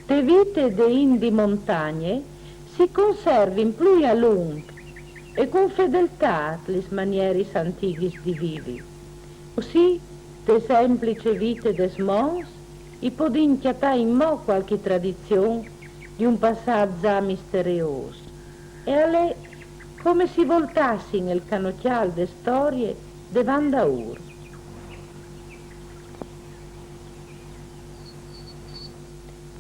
te vite de in di montagne si conservin plui a lung e con fedeltà les manieris antichis di vivi. Così, de semplice vite des mons, i podin chiatà in mo qualche tradizione di un passaggio misterioso. E a lei come si voltassi nel canocchial de storie de Vandaur.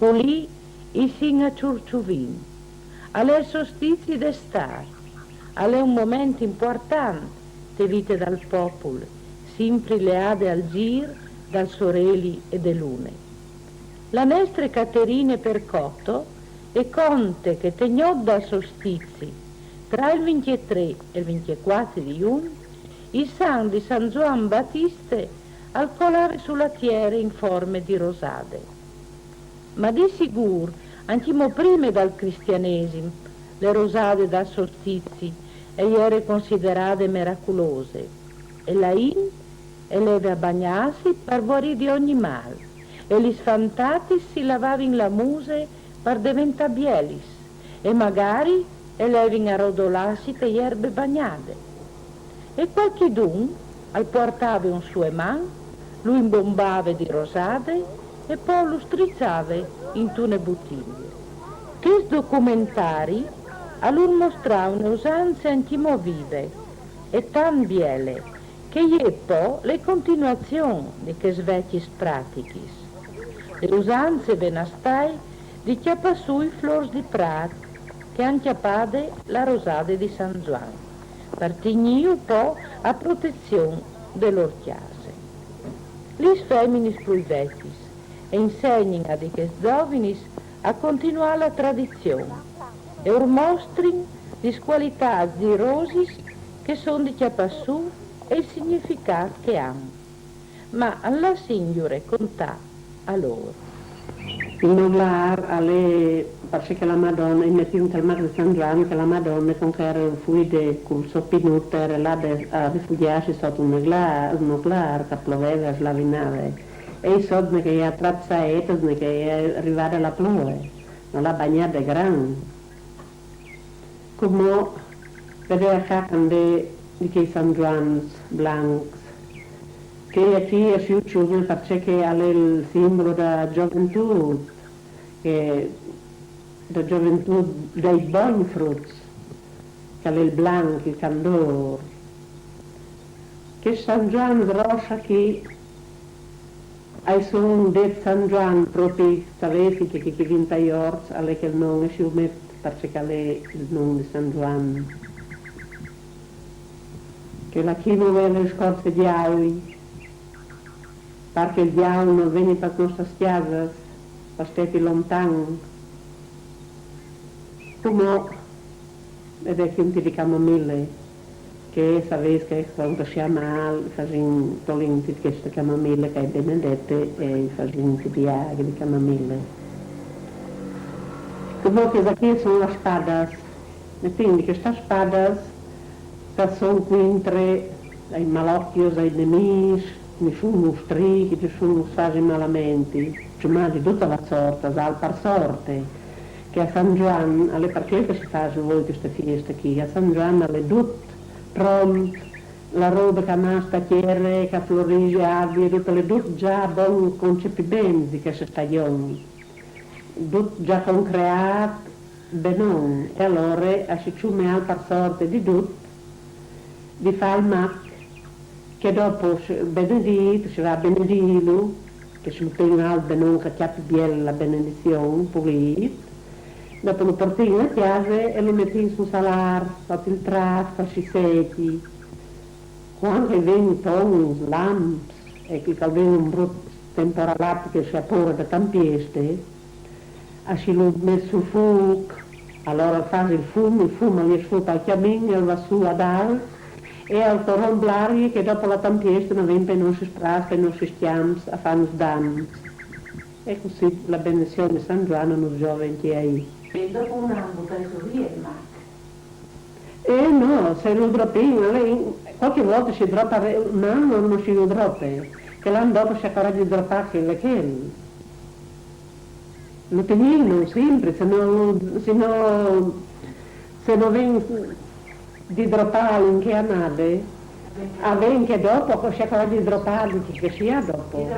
Colì i sin a ciurciuvin, alle solstizi d'estar, alle un momento importante te vite dal popolo, sempre leade al gir dal soreli e de lune. La nestre Caterine Percotto e conte che tegnò da solstizi tra il 23 e il 24 di giugno, il San di San Gioan Battiste al colare sulla tiere in forme di rosade. Ma di sicuro, anch'imo prima dal cristianesimo, le rosade da solstizi e ieri considerate miracolose, e la in e leve a bagnarsi per guarire di ogni male, e gli sfantati si lavavano la muse per diventare bielis, e magari e levin a rodolarsi te erbe bagnate. E qualchidun al portava un sue man, lui imbombava di rosade e poi lo strizzava in tune bottiglie. Questi documentari allora mostravano usanze antimo vive e tan biele che è poi le continuazioni di che vecchie pratiche. Le usanze benastai di chiappasui flors di prat che han chiappade la rosade di San Gioan, partignì un po' a protezione dell'orchiase. Lis feminis plui vecchis e insegnin a di che giovanis a continuare la tradizione e or mostrin le qualità di rosis che sono di chiappasù e il significato che hanno. Ma alla signore contà a loro. In lar alle parce che la Madonna in metti un calmato di San Giovanni che la Madonna con che era fuide col soppinutto era là a rifugiarsi sotto un clar che ploveva slavinave e i soldi che ha trazzato che è arrivata la plove non l'ha bagnata gran come vedeva cacande di che San Giovanni Blancs che qui è più chiuso perché è il simbolo della gioventù che la gioventù dei buoni frutti che è il blanco, il candor che San Giovanni rossa che ai son de San Giovanni proprio sapessi che vinta gli orsi alle che il nome si umette perché è il nome di San Giovanni che la chi non vede le scorse di aui perché il diavolo non viene per nostre spiagge, per stare lontano. Come ed è che un tipo di camomille, che sapete che quando si chiama, facciamo tolinti che questa camomille che è benedette e facciamo di aghi di camomille. Come che qui sono le spade, e quindi queste spade sono qui ai malocchios, ai nemici, nessuno strichi, nessuno fa malamente, ci mangi tutta la sorta, al par sorte, che a San Giovanni, alle perché si fa voi queste feste qui, a San Giovanni alle tut pronto, la roba che masta chiere, che florisce abbia, tutte le tut già buon concepimenti di questa stagione, tut già concreato, benon, e allora si ciume al par sorte di tut, di fa il mac, che dopo benedito, si va a benedito, che si mette al benon che chiappi bene la benedizione, pulito, dopo lo porti in chiesa e lo metti su salar, sotto il tratto, si secchi. Quando viene tons, lamps, e che viene un brutto temporalato che si appura da tampieste, e si lo mette sul fuoco, allora fa il fumo gli sfutta al chiamino e va su ad alto, e al toromblare che dopo la tampiesta non viene non si straffa e non si schiama a fare danni. E così la benedizione di San Giovanni non giovane che è. E dopo un anno preso via il mac. No, se lo droppino, qualche volta si droppa un anno non si lo droppa, che l'anno dopo si accorge di droppare che lo tengono sempre, se non viene di idropali che amate, anche dopo, c'è cosa di idropali che sia dopo.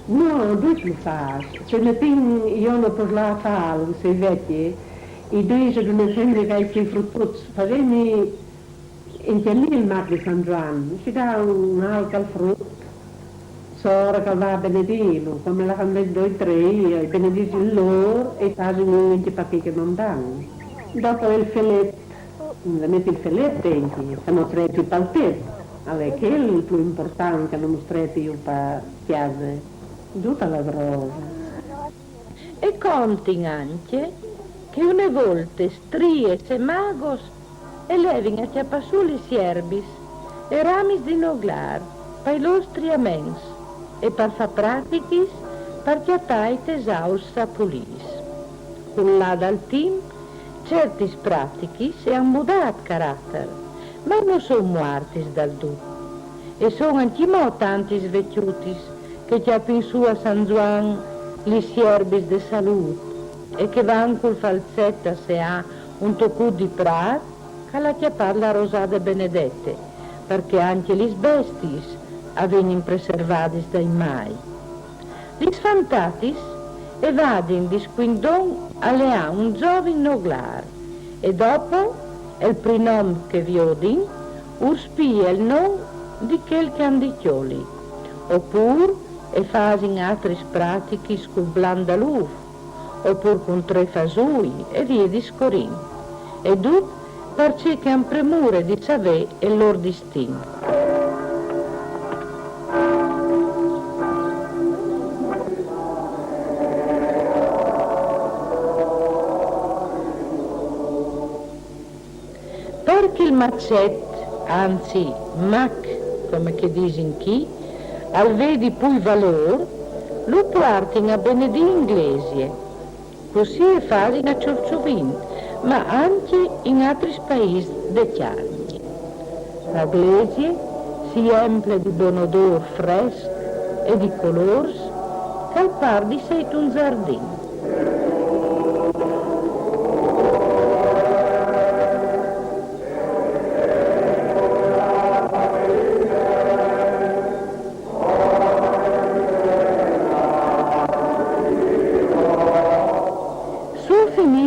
No, due più fa. Se ne tengo io non per la fare, se vecchi, i due se non sembra che si fruttuti, facemi in lì il mar di San Giovanni, ci dà un altro al frutto, sora che va a benedire, come la fanno due o tre, benedici loro e fanno i papi che non danno. Dopo il filetto, metti il filetto dentro, sono tre più palpetti, allora che è il più importante che non stretti io per chiase, tutta la droga. E conti anche che una volta stries e magos elevin a chiappasuli sierbis e ramis di noglar, per i nostri amens, e per fa pratichis, per chiattai tesaus sapulis. Con là dal team, certi pratichis e han mudat carattere, ma non sono mortis dal tutto. E sono anche mo tanti svecchiutis che chiappin su a San Juan li sierbis de salute e che van col falsetta se ha un tocco di prat che la chiappar la rosade benedette, perché anche gli bestis avenin preservadis dai mai. Gli sfantatis e vadin di squindon alle ha un giovin noglar e dopo il prinom che viodin urspia il nom di quel candicchioli, oppure e fasin altri pratichi scublandaluf, oppure con tre fasui e via discorrin, e dut perché che han premure di sapere il loro distinto. Perché il maccet, anzi mac, come che disin chi, al vedi poi valor, lo portin a benedì inglesie, così e fasin a Ciorciovin, ma anche in altri paesi decciarni. La glesie si empie di buon odor fresco e di colors, che al par di sei un giardino.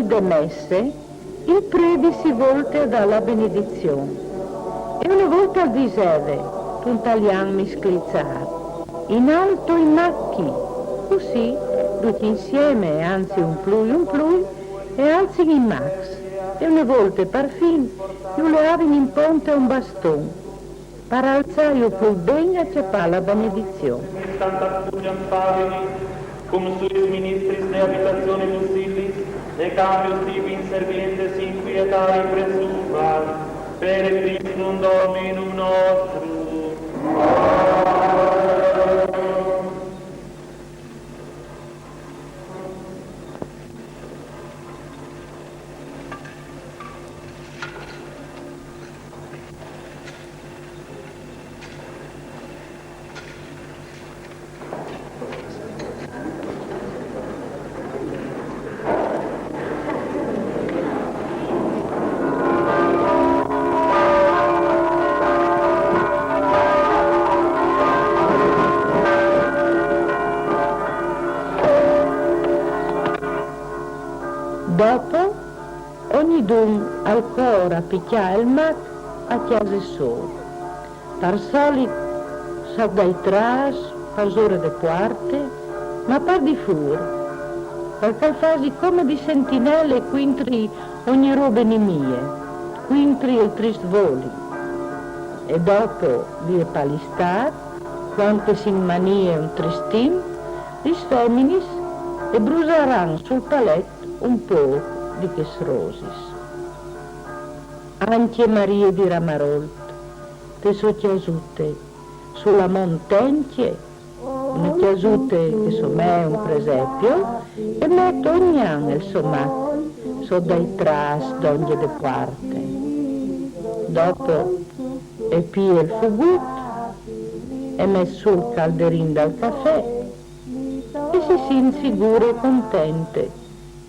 De messe, il prete si volta dalla benedizione e una volta al diseve, un taglian misclizzato, in alto in macchi, così tutti insieme, anzi un plui, e alzi in max, e una volta per fin io le avin in ponte un bastone, per alzare io poi ben a ciappare la benedizione. Cum suis ministris de habitazione lucidis, e cambios tibi inservientes inquietari presuvat, per Christum Dominum nostrum. Dopo, ogni dun ancora picchia il mat a chiase solo. Per solito sa dai tras, per ore de parte, ma per di fur, perché fasi come di sentinelle quintri ogni robe nimie, quintri il trist voli. E dopo vi palistar, quante si manie un tristin, gli feminis e brusaran sul paletto un po' di che rosis. Anche Maria di Ramarolt, te so chiasute, sulla montentie, una chiasute che so me è un presepio, e metto ogni anno il somma, so dai tras d'ogni de parte. Dopo e pia il fugut, e messo sul calderin dal caffè, sin sicure e contente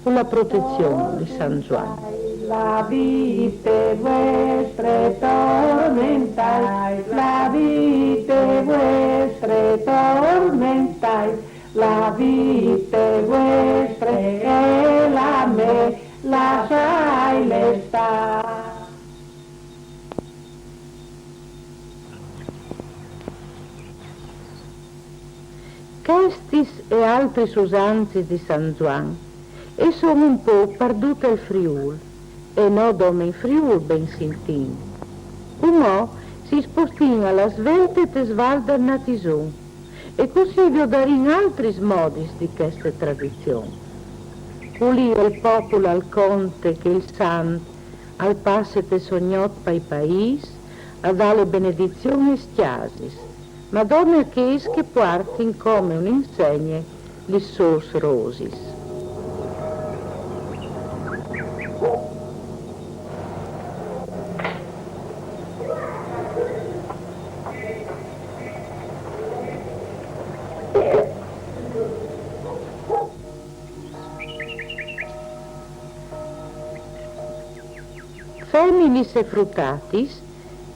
con la protezione di San Giovanni. La vite vuestre tormentai, la vite vuestre tormentai, la vite vuestre e la me lasciai l'estar. Questi e altri usanze di San Juan e sono un po' perdute il Friul, e no dome in Friul ben sintin. Uno si spostina alla svelte te svalda natison, e così vi darin altri modi di queste tradizioni. Culi il popolo al conte che il sant al passe te sognot pai pais, a dalle benedizioni stiasis, Madonna che partin come un insegne li sos rosis. Feminis e fruttatis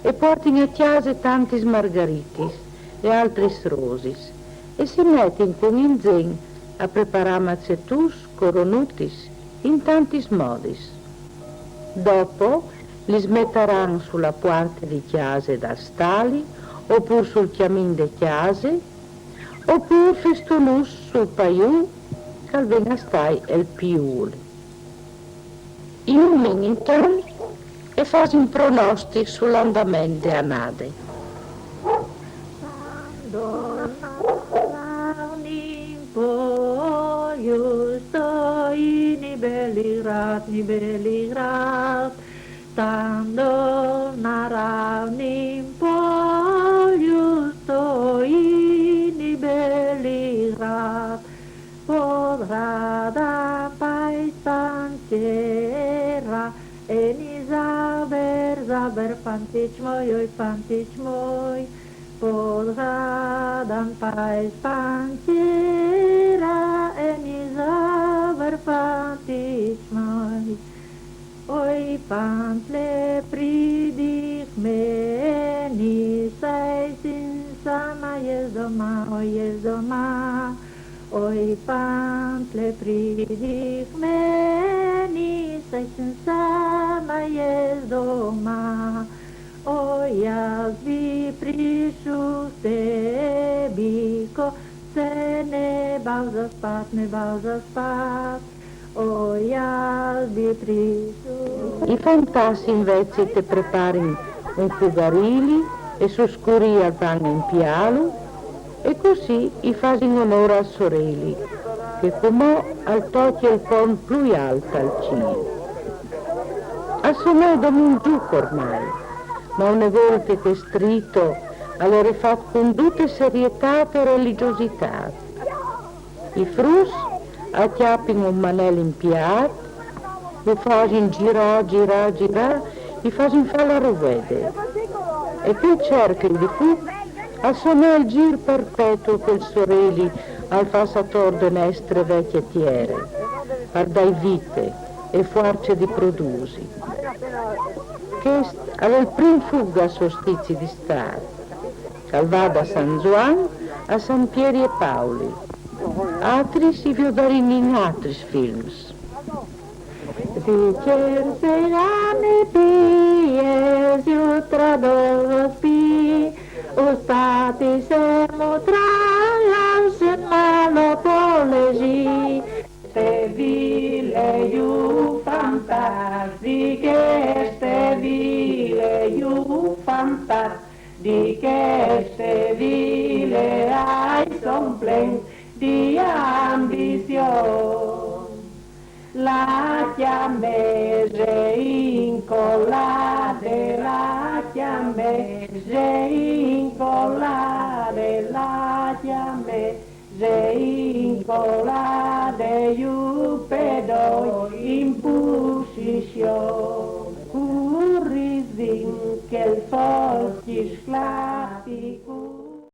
e portin a chiase tantis margaritis e altris rosis, e si mettin con inzen a preparare mazzetus, coronutis, in tantis modis. Dopo li smetteranno sulla porta di chiase da stali, oppure sul chiamin de chiase, oppure festonus sul paiù, che venga stai il piul. Io mi intanto e fasi un pronosti sull'andamento de anade. Justo ni beligrat, tando narav nimpo, justo ni beligrat, podrada paistancera, eni zaber pantic moi, podradan paistancera, eni zaber pantic moi. Oi pantle pridich meni, sai sin sama jezdoma, oi jezdoma. Oi pantle pridich meni, sai sin sama jezdoma. Oi azvi prišus tebiko, se ne bauza spat. Oi azvi prišus. I fantassi invece te preparin un fugarili e suscuri al pan in pialo, e così i fasi in onore a sorelli, che comò al tocchio il pon più alto al cielo. Assomè un giuco ormai, ma una volta che stritto allora fatto con tutte serietà e religiosità. I frus acchiappino un manello impiato, lo fanno girare, li fanno fare la rovede. E poi cercano di più a suonare il giro perpetuo quel sorelli al fassator de nestre vecchie tiere, per dai vite e forze di produsi. Che aveva il primo fuga a sostizi di stare, che va da San Juan a San Pieri e Paoli. Altri si vedono in altri film. Dicerseane pies, jutra dos pi, ustati se motrajan se malo polegi. Ste vile ju fantastiche, ste vile ju fantastiche, ste vile ai son plen di ambición. La chiamese incollate, la chiamese incollate, la chiamese incollate, io pedo in posizione. Currisin che il forti sclatico.